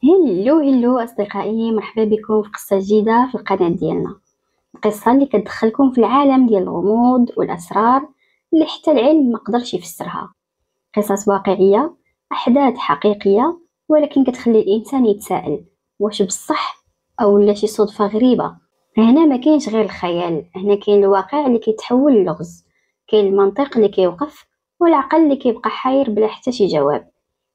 هلو اصدقائي، مرحبا بكم في قصه جديده في القناه ديالنا. القصه اللي كتدخلكم في العالم ديال الغموض والاسرار اللي حتى العلم ما قدرش يفسرها. قصص واقعيه، احداث حقيقيه، ولكن كتخلي الانسان يتساءل واش بصح او لا شي صدفه غريبه. هنا ما كاينش غير الخيال، هنا كاين الواقع اللي كيتحول للغز، كاين المنطق اللي كيوقف، والعقل اللي كيبقى حاير بلا حتى شي جواب.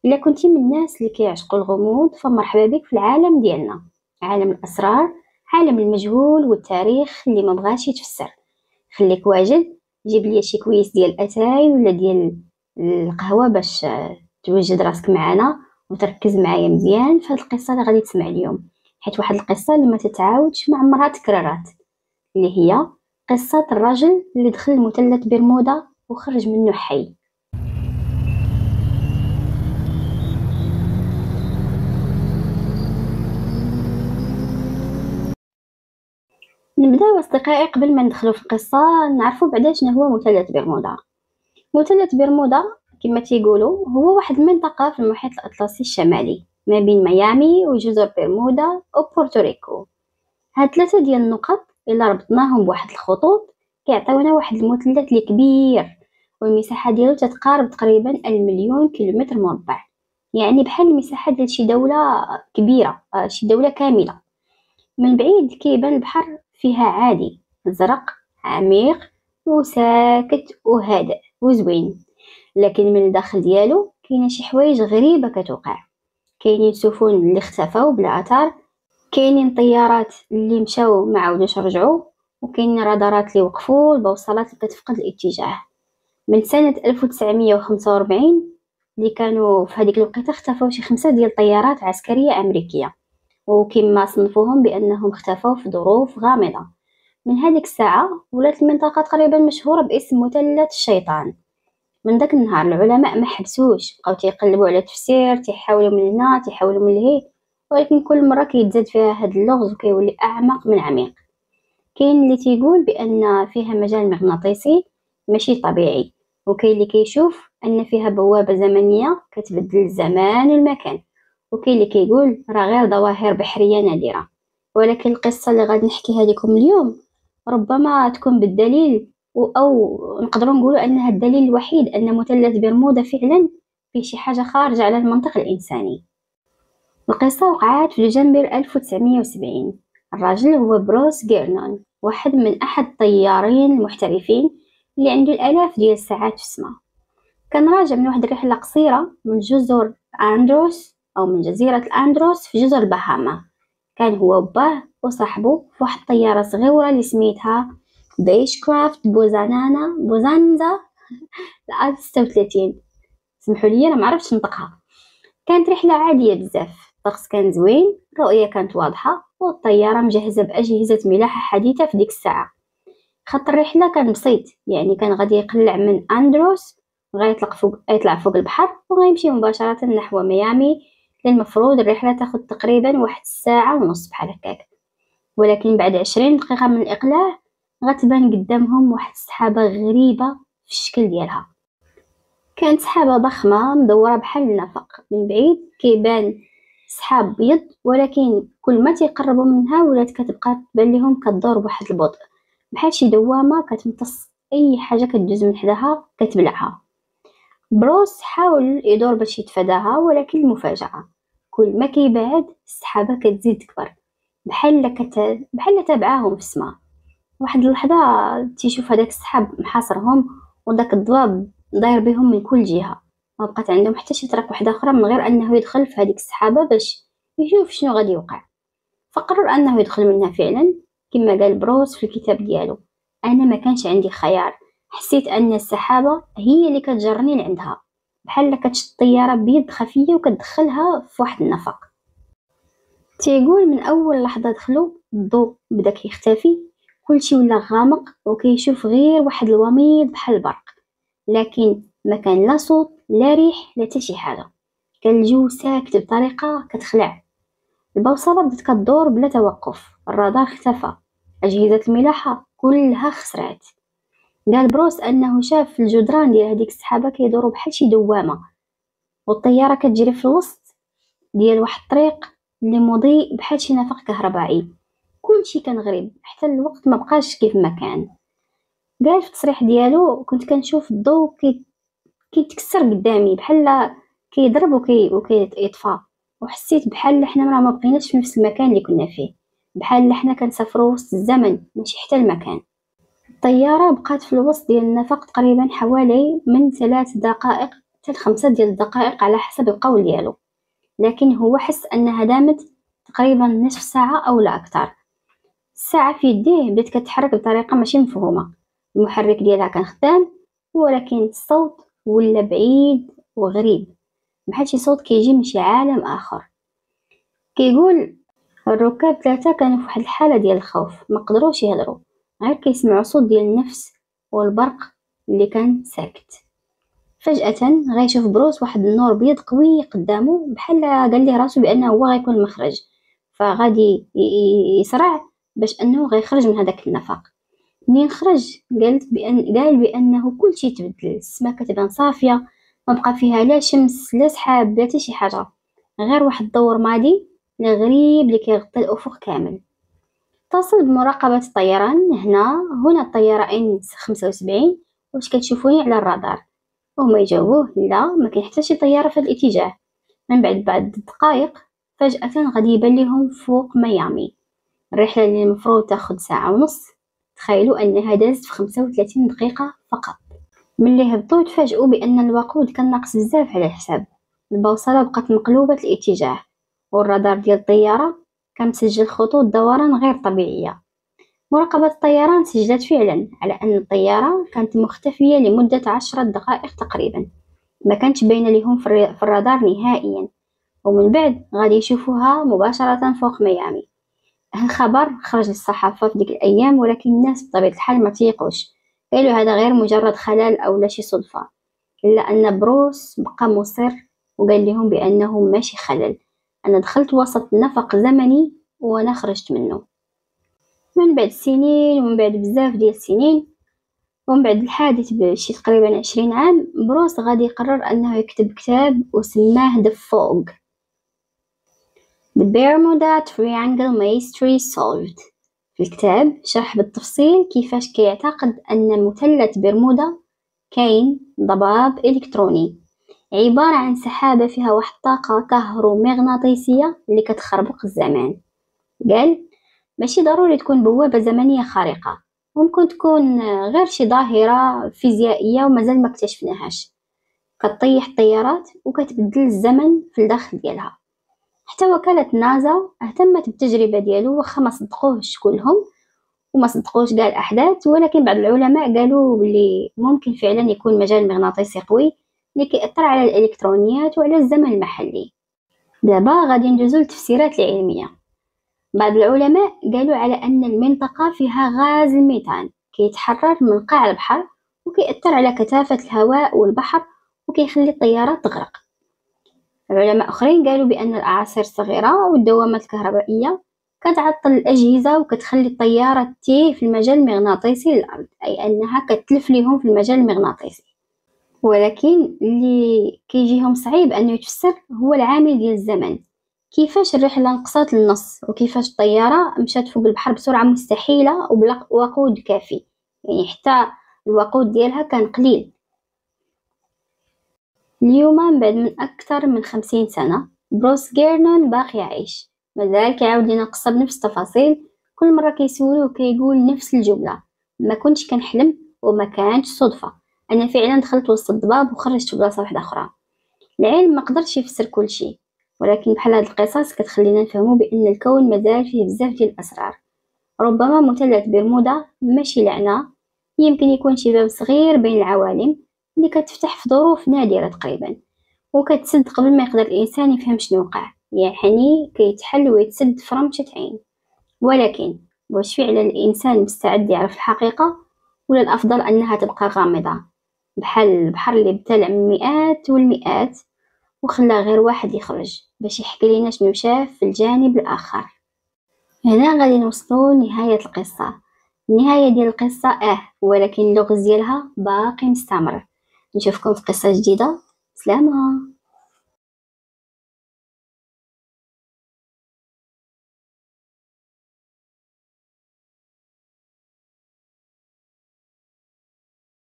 إلا كنتي من الناس اللي كيعشقوا الغموض فمرحبا بك في العالم ديالنا، عالم الأسرار، عالم المجهول والتاريخ اللي ما بغاش يتفسر. خليك واجد، جيب لي شي كويس ديال الاتاي ولا ديال القهوة باش توجد راسك معنا وتركز معايا مزيان في هاد القصة اللي غادي تسمع اليوم، حيت واحد القصة اللي ما تتعاودش، ما عمرها تكررات، اللي هي قصة الرجل اللي دخل مثلث برمودا وخرج منه حي. نبداو أصدقائي، قبل ما ندخلو في القصة نعرفو بعدا شنو هو مثلث برمودا. مثلث برمودا كما تيقولوا هو واحد المنطقة في المحيط الأطلسي الشمالي ما بين ميامي وجزر برمودا وبورتوريكو. هاد ثلاثة ديال النقط إلا ربطناهم بواحد الخطوط كيعطيونا واحد المثلث اللي كبير، والمساحة ديالو تتقارب تقريبا 1,000,000 كيلومتر مربع، يعني بحال المساحة ديال شي دولة كبيرة، شي دولة كاملة. من بعيد كيبان البحر فيها عادي، زرق عميق وساكت وهادئ وزوين، لكن من الداخل ديالو كاينه شي حوايج غريبه كتوقع. كاينين سفن اللي اختفاو بلا اثار، كاينين طيارات اللي مشاو ما عاودوش رجعوا، وكاينين رادارات اللي وقفوا، البوصلات اللي كتفقد الاتجاه. من سنه 1945 اللي كانوا في هذيك الوقيته اختفاو شي 5 ديال الطيارات عسكريه امريكيه، وكما صنفوهم بأنهم اختفوا في ظروف غامضة. من هذيك الساعة ولات المنطقة تقريبا مشهورة باسم مثلث الشيطان. من داك النهار العلماء ما حبسوش، بقاو تيقلبوا على تفسير، تيحاولوا من هنا تيحاولوا من لهيه، ولكن كل مرة كيتزاد فيها هاد اللغز وكيولي أعمق من عميق. كاين اللي تيقول بأن فيها مجال مغناطيسي ماشي طبيعي، وكاين اللي كيشوف أن فيها بوابة زمنية كتبدل الزمان والمكان، وكاين اللي كيقول راه غير ظواهر بحرية نادرة. ولكن القصة اللي غادي نحكيها لكم اليوم ربما تكون بالدليل، أو نقدروا نقولوا أنها الدليل الوحيد أن مثلث برمودا فعلا فيه شي حاجة خارجة على المنطق الإنساني. القصة وقعت في دجنبر 1970. الراجل هو بروس جيرنون، واحد من أحد الطيارين المحترفين اللي عنده الآلاف ديال الساعات في السماء. كان راجع من واحد الرحلة قصيرة من جزر أندروس أو من جزيرة الأندروس في جزر البهاما. كان هو وباه وصاحبه في واحد الطيارة صغيرة اللي سميتها بيش كرافت بوزانزا الآن 36. سمحوا لي أنا معرفتش نطقها. كانت رحلة عادية بزاف، الطقس كان زوين، الرؤية كانت واضحة، والطيارة مجهزة بأجهزة ملاحة حديثة في ديك الساعة. خط الرحلة كان بسيط، يعني كان غادي يقلع من أندروس يطلع فوق البحر وغيمشي مباشرة نحو ميامي، اللي المفروض الرحلة تاخد تقريبا واحد الساعة ونص بحال هكاك. ولكن بعد 20 دقيقة من الإقلاع غتبان قدامهم واحد السحابة غريبة في الشكل ديالها. كانت سحابة ضخمة مدورة بحال النفق، من بعيد كيبان سحاب بيض، ولكن كل ما تيقربوا منها ولات كتبقى تبان لهم كدور بواحد البطء، بحال شي دوامة كتمتص أي حاجة كتدوز من حداها كتبلعها. بروس حاول يدور باش يتفاداها، ولكن المفاجأة كل ما كيبعد السحابة كتزيد تكبر، بحال تابعاهم في السما. واحد اللحظة تيشوف هداك السحاب محاصرهم، وداك الضباب داير بهم من كل جهة. ما بقات عندهم حتى شي طريق واحدة أخرى من غير أنه يدخل في هذيك السحابة باش يشوف شنو غادي يوقع. فقرر أنه يدخل منها فعلا. كما قال بروس في الكتاب ديالو، أنا ما كانش عندي خيار، حسيت أن السحابة هي اللي كتجرني لعندها، بحال كتشد طيارة بيد خفية وكتدخلها في واحد النفق. تيقول من أول لحظة دخلوا الضوء بدا كيختفي، كلشي ولا غامق وكيشوف غير واحد الوميض بحال البرق، لكن ما كان لا صوت لا ريح لا حتى شي حاجة. كان الجو ساكت بطريقة كتخلع. البوصلة بدات كدور بلا توقف، الرادار اختفى، أجهزة الملاحة كلها خسرات. قال بروس أنه شاف الجدران ديال هذيك السحابة كيدوروا بحال شي دوامة، والطيارة كتجري في الوسط ديال واحد الطريق اللي مضيء بحال شي نفق كهربائي. كلشي كان غريب، حتى الوقت ما بقاش كيف ما كان. قال في التصريح ديالو: كنت كنشوف الضوء كيتكسر قدامي بحال كيضرب وكيطفى، وحسيت بحال حنا راه ما بقيناش في نفس المكان اللي كنا فيه، بحال حنا كنسافروا وسط الزمن ماشي حتى المكان. الطيارة بقات في الوسط ديال النفق تقريبا حوالي من 3 دقائق حتى ل5 ديال الدقائق على حسب القول ديالو، لكن هو حس انها دامت تقريبا نصف ساعة او لا اكثر. الساعة في يديه بدات كتحرك بطريقة ماشي مفهومة، المحرك ديالها كان خدام، ولكن الصوت ولا بعيد وغريب بحال شي صوت كيجي من شي عالم اخر. كيقول الركاب 3 كانوا في واحد الحالة ديال الخوف، ما قدروش يهضروا، غير كيسمعوا صوت ديال النفس والبرق اللي كان ساكت. فجأة غيشوف بروس واحد النور بيض قوي قدامه، بحال قال ليه راسو بانه هو غيكون المخرج، فغادي يسرع باش انه غيخرج من هذاك النفق. منين خرج قال بانه كلشي تبدل، السما كتبان صافيه، ما بقى فيها لا شمس لا سحاب لا حتى شي حاجه، غير واحد الدور ماضي غريب اللي كيغطي الافق كامل. اتصل بمراقبة الطيران. هنا الطيارة انس 75، واش كتشوفوني على الرادار؟ وهما يجاوبوه: لا، ما كاين حتى شي طيارة في هذا الاتجاه. من بعد الدقائق فجأة غادي يبان ليهم فوق ميامي، الرحلة اللي المفروض تاخد ساعة ونص تخيلوا انها دازت في 35 دقيقة فقط. ملي هبطوا تفاجئوا بان الوقود كان ناقص بزاف على الحساب، البوصلة بقات مقلوبة الاتجاه، والرادار ديال الطيارة كان مسجل خطوط دوران غير طبيعية. مراقبة الطيران سجلت فعلا على أن الطيارة كانت مختفية لمدة 10 دقائق تقريبا، ما كانتش باينة لهم في الرادار نهائيا، ومن بعد غادي يشوفوها مباشرة فوق ميامي. الخبر خرج للصحافة في ديك الأيام، ولكن الناس بطبيعة الحال ما تيقوش، قالوا هذا غير مجرد خلل أو لا شي صدفة، إلا أن بروس بقى مصر وقال لهم بأنه ماشي خلل، أنا دخلت وسط نفق زمني وأنا خرجت منه. من بعد سنين ومن بعد بزاف ديال السنين ومن بعد الحادث بشي تقريبا 20 عام، بروس غادي يقرر أنه يكتب كتاب وسماه The Fog The Bermuda Triangle Mystery Solved. في الكتاب شرح بالتفصيل كيفاش كيعتقد أن مثلث برمودا كاين ضباب إلكتروني عبارة عن سحابة فيها واحد الطاقة كهرومغناطيسية اللي كتخربق الزمان. قال ماشي ضروري تكون بوابة زمنية خارقة، ممكن تكون غير شي ظاهرة فيزيائية ومازال ما اكتشفناهاش، كتطيح الطيارات وكتبدل الزمن في الداخل ديالها. حتى وكالة ناسا اهتمت بالتجربة ديالو، واخا ما صدقوهش كلهم وما صدقوش كاع الأحداث، ولكن بعض العلماء قالوا بلي ممكن فعلا يكون مجال مغناطيسي قوي اللي كيأثر على الإلكترونيات وعلى الزمن المحلي. دابا غادي ندوزو للتفسيرات العلمية. بعض العلماء قالوا على أن المنطقة فيها غاز الميثان كيتحرر من قاع البحر وكيأثر على كثافة الهواء والبحر وكيخلي الطيارات تغرق. علماء آخرين قالوا بأن الأعاصير الصغيرة والدوامات الكهربائية كتعطل الأجهزة وكتخلي الطيارة تيه في المجال المغناطيسي للأرض، أي أنها كتلف ليهم في المجال المغناطيسي. ولكن اللي كيجيهم صعيب أنه يتفسر هو العامل ديال الزمن، كيفاش الرحلة نقصات للنص وكيفاش الطيارة مشات فوق البحر بسرعة مستحيلة وبلا وقود كافي، يعني حتى الوقود ديالها كان قليل. اليوم من بعد من أكثر من 50 سنة بروس جيرنون باقي عايش، مازال كيعاود لينا قصة بنفس التفاصيل، كل مرة كيسولوه كيقول نفس الجملة: ما كنتش كنحلم وما كانتش صدفة، أنا فعلا دخلت وسط الضباب وخرجت في بلاصة واحدة أخرى. العلم ما قدرش يفسر كل شيء، ولكن بحال هاد القصص كتخلينا نفهمو بأن الكون مازال فيه بزاف ديال الأسرار. ربما مثلث برمودا ماشي لعنة، يمكن يكون شي باب صغير بين العوالم اللي كتفتح في ظروف نادرة تقريبا وكتسد قبل ما يقدر الإنسان يفهم شنو وقع، يعني كيتحل ويتسد في رمشة عين. ولكن واش فعلا الإنسان مستعد يعرف الحقيقة، ولا الأفضل أنها تبقى غامضة بحال البحر اللي ابتلع من مئات والمئات وخلى غير واحد يخرج باش يحكي لنا شنو شاف في الجانب الآخر. هنا غادي نوصلوا لنهاية القصة. النهاية ديال القصة ولكن اللغز ديالها باقي مستمر. نشوفكم في قصة جديدة. سلامة.